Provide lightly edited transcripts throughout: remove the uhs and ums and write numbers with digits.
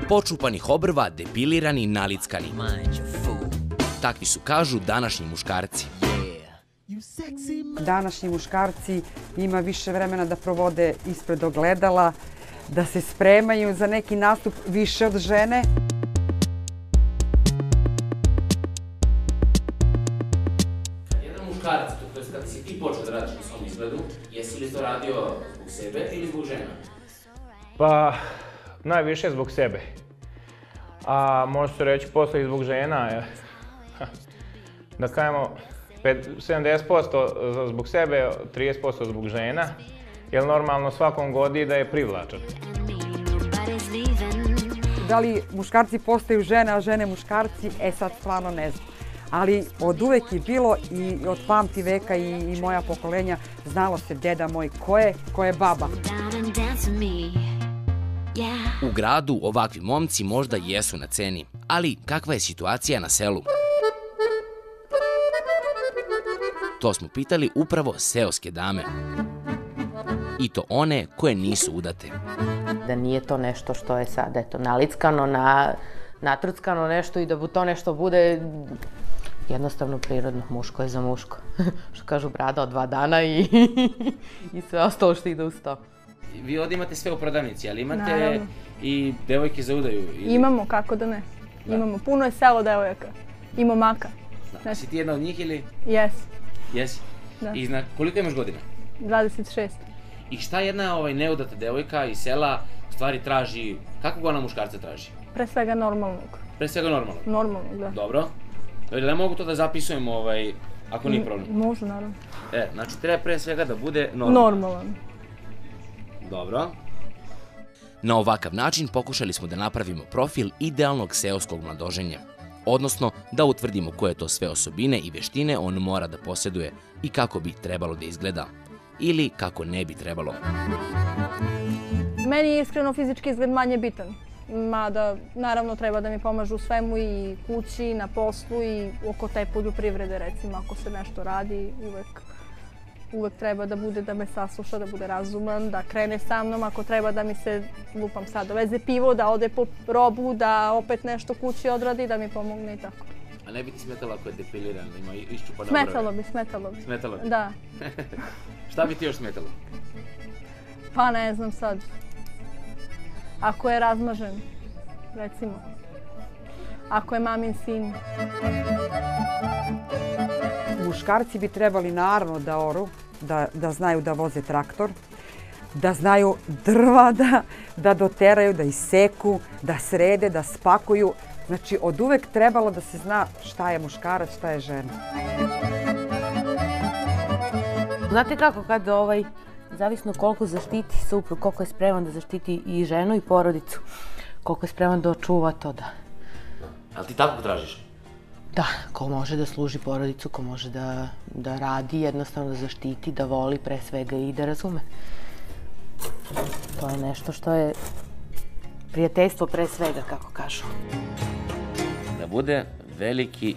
Počupanih obrva, depilirani, nalickani. Takvi su, kažu, današnji muškarci. Današnji muškarci ima više vremena da provode ispred ogledala, da se spremaju za neki nastup više od žene. Jedan muškarac, to je kada si ti počeo da radiš na svom izgledu, jesi li to radio zbog sebe ili zbog žena? Pa, najviše zbog sebe. A može se reći posle i zbog žena. Da kažemo, 70% zbog sebe, 30% zbog žena, jer normalno svakom godi da je privlačan. Da li muškarci postaju žene, a žene muškarci, sad stvarno ne znam. Ali od uvek je bilo i od pamti veka i moja pokolenja znalo se deda moj ko je baba. U gradu ovakvi momci možda jesu na ceni, ali kakva je situacija na selu? To smo pitali upravo seoske dame. I to one koje nisu udate. Da nije to nešto što je sad, eto, nalickano, natruckano nešto i da to nešto bude jednostavno prirodno, muško je za muško. Što kažu, brada od 2 dana i sve ostalo što ide uz to. Vi ovdje imate sve u prodavnici, ali imate i devojke za udaju? Imamo, kako da ne. Imamo, puno je selo devojaka. I momaka. Si ti jedna od njih ili? Jesi. Jesi? I koliko imaš godina? 26. I šta jedna neudata devojka iz sela u stvari traži, kakvog ona muškarca traži? Pre svega normalnog. Pre svega normalnog? Normalnog, da. Dobro. Ne mogu to da zapisujem, ako nije problem? Može, naravno. Znači treba pre svega da bude normalan. Normalan. Dobro. Na ovakav način pokušali smo da napravimo profil idealnog seoskog mladoženja. Odnosno, da utvrdimo koje to sve osobine i veštine on mora da posjeduje i kako bi trebalo da izgleda. Ili kako ne bi trebalo. Meni je iskreno fizički izgled manje bitan. Mada, naravno, treba da mi pomažu u svemu i kući, na poslu i oko te poljoprivrede, recimo, ako se nešto radi, uvek treba da bude, da me sasluša, da bude razuman, da krene sa mnom, ako treba da mi se, lupam sad, doveze pivo, da ode po robu, da opet nešto kući odradi, da mi pomogne i tako. A ne bi ti smetalo ako je depiliran, ima iščupane obrve? Smetalo bi. Smetalo bi? Da. Šta bi ti još smetalo? Pa ne znam sad. Ako je razmažen, recimo. Ako je mamin sin. Muškarci bi trebali naravno da oru, da znaju da voze traktor, da znaju drva da doteraju, da iseku, da srede, da spakuju. Znači, od uvek trebalo da se zna šta je muškarac, šta je žena. Znate kako, kad zavisno koliko zaštiti suprug, koliko je spreman da zaštiti i ženu i porodicu, koliko je spreman da očuva to, da. Ali ti tako tražiš? Da, ko može da služi porodicu, ko može da radi, jednostavno da zaštiti, da voli pre svega i da razume. To je nešto što je prijateljstvo pre svega, kako kažu. Da bude veliki...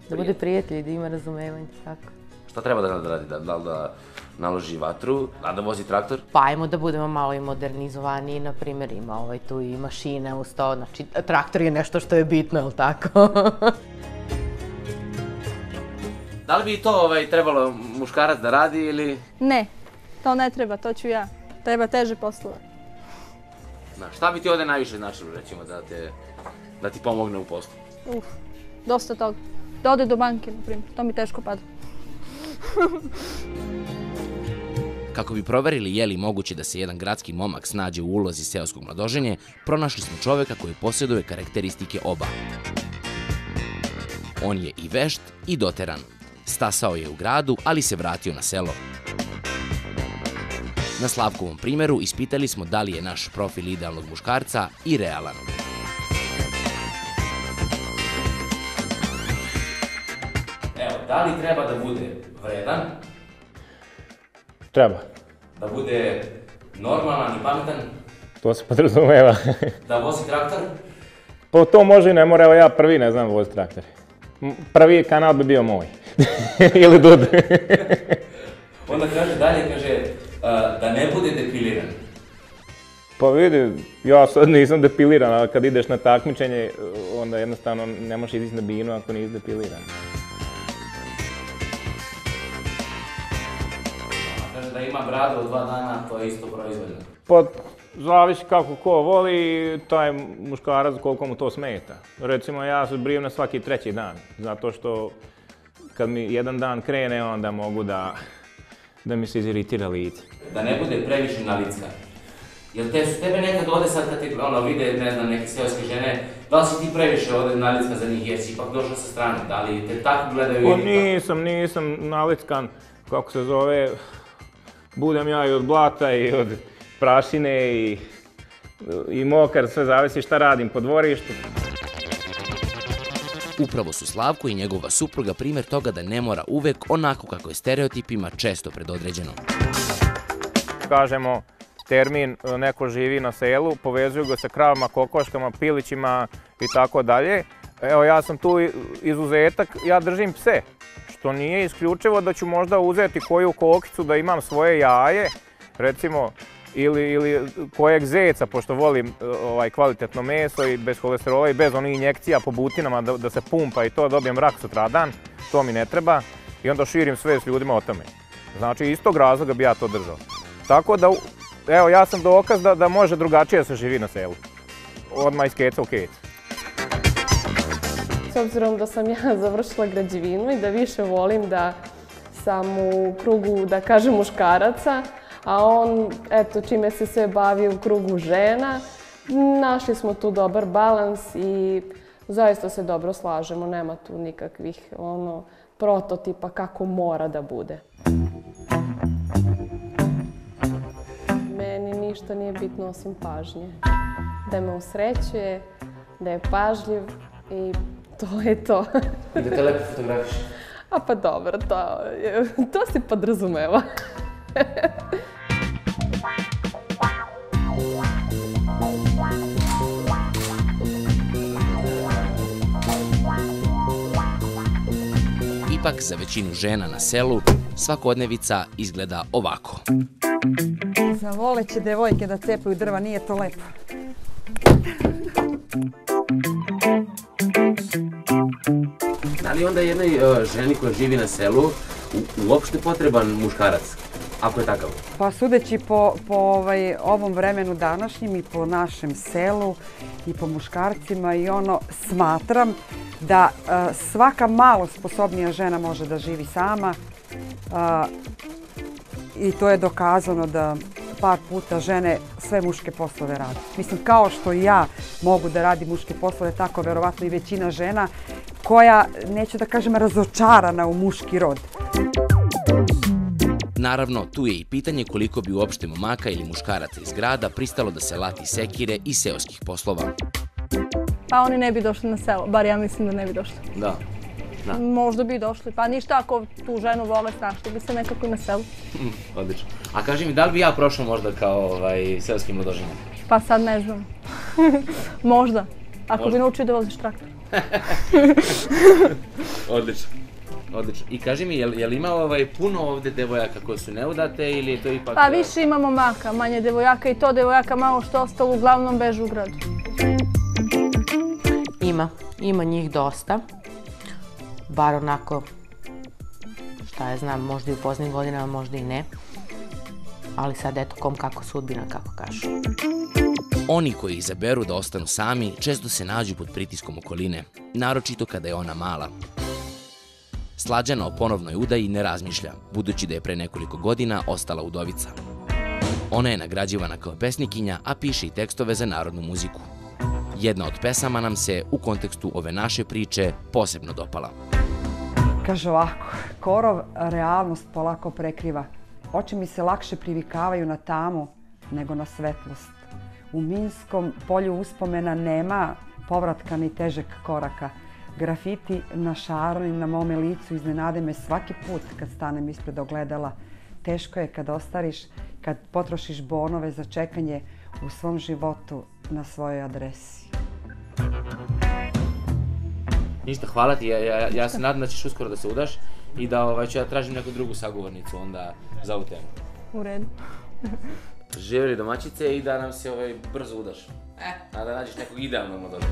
Da bude prijatelj, da ima razumevanje, tako. Šta treba da radi? Da li da naloži vatru, da vozi traktor? Pa ajmo da budemo malo i modernizovaniji, na primjer ima tu i mašine uz to, znači traktor je nešto što je bitno, ali tako? Da li bi to trebalo muškarac da radi ili... Ne, to ne treba, to ću ja. Treba teže poslove. Šta bi ti ovdje najviše značilo, recimo, da ti pomogne u poslu? Dosta toga. Da ode do banke, na primjer, to mi teško pada. Kako bi proverili je li moguće da se jedan gradski momak snađe u ulozi seoskog mladoženje, pronašli smo čoveka koji posjeduje karakteristike oba. On je i vešt i doteran. Stasao je u gradu, ali se vratio na selo. Na Slavkovom primjeru ispitali smo da li je naš profil idealnog muškarca i realan. Evo, da li treba da bude vredan? Treba. Da bude normalan i pametan? To se podrazumeva. Da vozi traktor? Pa to može i ne mora, evo ja prvi ne znam voziti traktor. Prvi kanal bi bio moj. Ili Dud. Onda kaže dalje, kaže da ne bude depiliran. Pa vidi, ja sad nisam depiliran, ali kad ideš na takmičenje, onda jednostavno ne možeš izići na binu ako nisi depiliran. Kaže da ima bradu od 2 dana, to je isto proizvoljno. Pa, zavisi kako ko voli, taj muškarac koliko mu to smeta. Recimo, ja se brijem na svaki 3. dan, zato što kad mi jedan dan krene, onda mogu da mi se iziritira lice. Da ne bude previše nalicka. Jel su tebe nekad ovde sad kad ti vide, ne znam, neke seoske žene, da li si ti previše ovde nalickan za njih jer si ipak došao sa strane, da li te tako gledaju ili Pa nisam nalickan, kako se zove, budem ja i od blata i od prašine i mokar, sve zavisi šta radim po dvorištu. Upravo su Slavko i njegova supruga primjer toga da ne mora uvek onako kako je stereotipima često predodređeno. Kažemo termin neko živi na selu, povezuju ga sa kravama, kokoškama, pilićima i tako dalje. Evo ja sam tu izuzetak, ja držim pse, što nije isključivo da ću možda uzeti koju kokicu da imam svoje jaje, recimo, ili kojeg zeca, pošto volim kvalitetno meso i bez holesterola i bez onih injekcija po butinama da se pumpa i to dobijem rak sutradan, to mi ne treba i onda širim sve s ljudima o tome. Znači, iz tog razloga bi ja to držao. Tako da, evo, ja sam dokaz da može drugačije se živi na selu. Odmah iz keca u kec. S obzirom da sam ja završila građevinu i da više volim da sam u krugu, da kažem, muškaraca, a on, eto, čime se sve bavi u krugu žena, našli smo tu dobar balans i zaista se dobro slažemo, nema tu nikakvih prototipa kako mora da bude. Meni ništa nije bitno osim pažnje. Da me usrećuje, da je pažljiv i to je to. I da te lepo fotografiš. A pa dobro, to se podrazumeva. Ipak, za većinu žena na selu, svakodnevica izgleda ovako. Za voleće devojke da cepaju drva nije to lepo. Da li onda jednoj ženi koja živi na selu uopšte potreban muškarac, ako je takav? Pa sudeći po ovom vremenu današnjim i po našem selu i po muškarcima i smatram da svaka malo sposobnija žena može da živi sama i to je dokazano da par puta žene sve muške poslove rade. Mislim, kao što i ja mogu da radim muške poslove, tako verovatno i većina žena koja, neću da kažem, razočarana u muški rod. Naravno, tu je i pitanje koliko bi uopšte momaka ili muškaraca iz grada pristalo da se lati sekire i seoskih poslova. Pa oni ne bi došli na selo, bar ja mislim da ne bi došli. Da. Možda bi došli, pa ništa ako tu ženu vole, našli bi se nekako i na selu. Odlično. A kaži mi, da li bi ja prošao možda kao seoski mladoženja? Pa sad ne znam. Možda. Ako bi naučio da voziš traktor. Odlično. Odlično. I kaži mi, je li ima puno ovde devojaka koje su neudate ili je to ipak... Pa više ima momaka, manje devojaka i to devojaka malo što ostalo uglavnom bežu u gradu. Ima njih dosta. Bar onako, šta ja znam, možda i u poznim godinama, možda i ne. Ali sad eto kom kako sudbina, kako kažu. Oni koji izaberu da ostanu sami često se nađu pod pritiskom okoline, naročito kada je ona mala. Slađana o ponovnoj udaji ne razmišlja, budući da je pre nekoliko godina ostala udovica. Ona je nagrađivana kao pesnikinja, a piše i tekstove za narodnu muziku. Jedna od pesama nam se, u kontekstu ove naše priče, posebno dopala. Kaže ovako, korov realnost polako prekriva. Oči mi se lakše privikavaju na tamu nego na svetlost. U minskom polju uspomena nema povratka ni težeg koraka. Grafiti na šarani na mome licu iznenade me svaki put kad stanem ispred ogledala. Teško je kad ostariš, kad potrošiš bonove za čekanje u svom životu na svojoj adresi. Ništa, hvala ti. Ja se nadam da ćeš uskoro da se udaš i da ću ja tražim neku drugu sagovornicu onda za ovu temu. U redu. Živjeli domaćice i da nam se brzo udaš. A da nađeš nekog idealnog modoža.